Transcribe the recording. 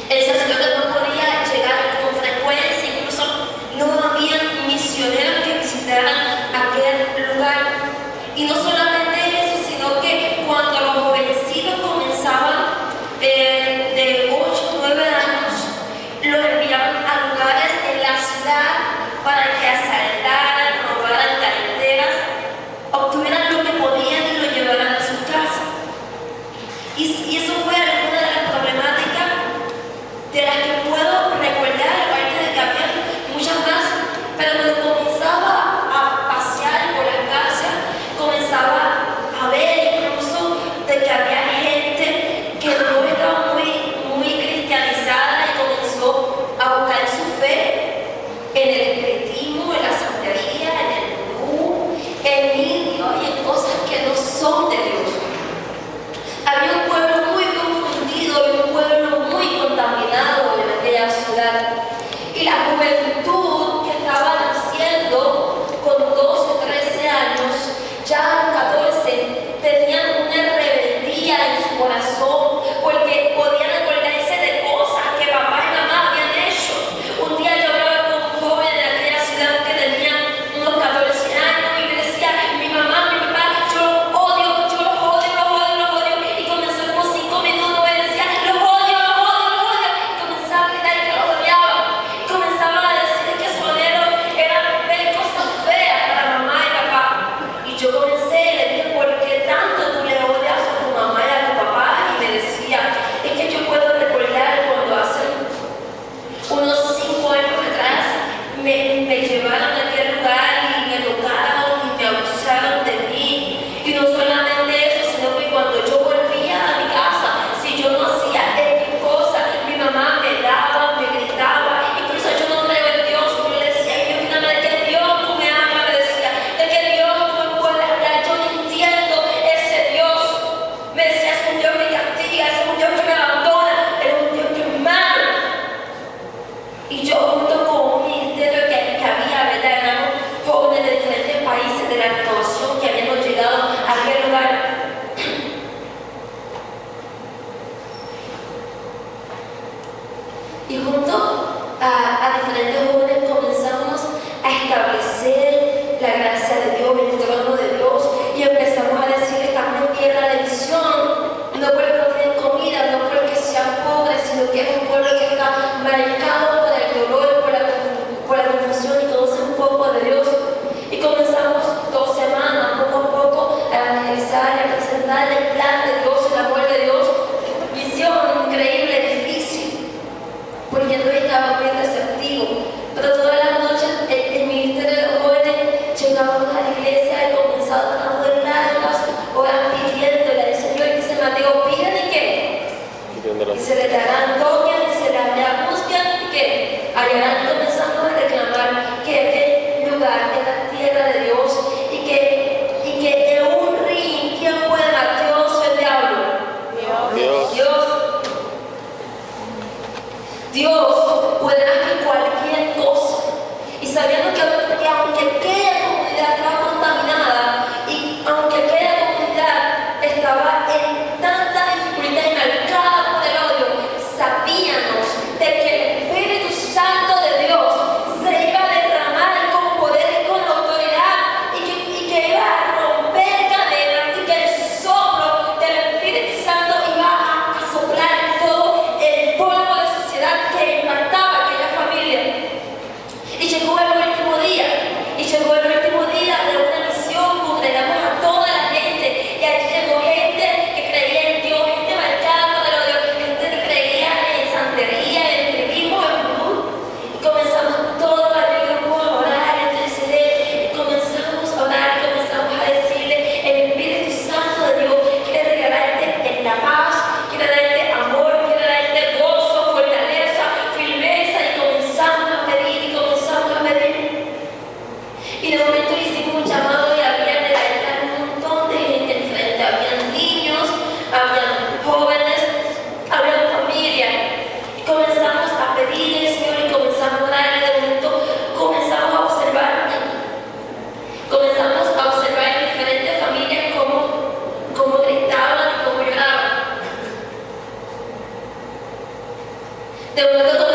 El sacerdote no podía llegar con frecuencia, incluso no había misioneros que visitaran aquel lugar. Y no solamente eso, sino que cuando los jovencitos comenzaban de 8 o 9 años, los enviaban a lugares en la ciudad para que asaltaran, robaran carreteras, obtuvieran lo que podían y lo llevaran a su casa. Y eso fue alguna de las problemáticas de las que puedo recordar, aparte de que había muchas más, pero cuando comenzaba a pasear por las casas, comenzaba a ver incluso de que había gente que no estaba muy cristianizada y comenzó a buscar su fe en el espiritismo, en la santería, en el vudú, en indio y en cosas que no son de Dios. Había un pueblo muy confundido y un pueblo muy contaminado en aquella ciudad. Y la juventud que estaba naciendo con 12, 13 años, ya a los 14, tenían una rebeldía en su corazón porque podían acordarse de cosas que papá y mamá habían hecho. Un día yo hablaba con un joven de aquella ciudad que tenía unos 14 años y me decía, mi mamá, mi papá, yo los odio. Y comenzó como 5 minutos y decía, los odio. Y comenzaba a gritar que los odiaba. Y comenzaba a decir que su anhelo era ver cosas feas para mamá y papá. Y yo comencé y le dije, ¿por qué tanto tú le odias a tu mamá y a tu papá? Y me decía, es que yo puedo recordar cuando hace unos 5 años atrás me llevaron a aquel lugar y me tocaron y me abusaron de mí. Y no solamente eso, sino que cuando yo volvía a mi casa, si yo no hacía X cosa, mi mamá me daba, me gritaba. Incluso yo no creo en Dios, yo le decía, yo quítame de que Dios tú me amas, me decía, de que Dios tú me puedes hablar, yo no entiendo ese Dios. Me decía, es un Dios que castiga, es un Dios que me abandona, es un Dios que es malo. Y yo junto con un ministerio que había, ¿verdad? Éramos jóvenes de diferentes países de la renovación que habíamos llegado a aquel lugar. Y junto a diferentes jóvenes comenzamos a establecer la gracia de Dios, el trono de Dios, y empezamos a decir que estamos en tierra de visión, no porque no tienen comida, no porque sean pobres, sino que es un pueblo que está marcado por el dolor, por la confusión y conoce un poco de Dios. Y comenzamos 2 semanas, poco a poco, a evangelizar y a presentar el plan de Dios, el amor de Dios. Visión increíble, difícil, porque no estaba muy receptivo. Pero todas las noches el ministerio de los jóvenes llegábamos a la iglesia y comenzaban a poner largas horas pidiéndole al Señor. Y dice Mateo, piden y qué. Y se le darán, toquen y se les buscan y que hallarán. Comenzamos a reclamar que aquel lugar era tierra de Dios y que en un ring, ¿quién puede más? ¿Dios o el diablo? Dios puede hacer cualquier cosa. Y sabiendo que aunque aquella comunidad estaba contaminada y aunque aquella comunidad estaba en tanta dificultad y marcada por el odio, sabíamos de que el Espíritu Santo de Dios se iba a derramar con poder y con autoridad y que iba a romper cadenas y que el soplo del Espíritu Santo iba a soplar todo el polvo de sociedad que impactaba aquella familia. Y llegó el último día. de verdad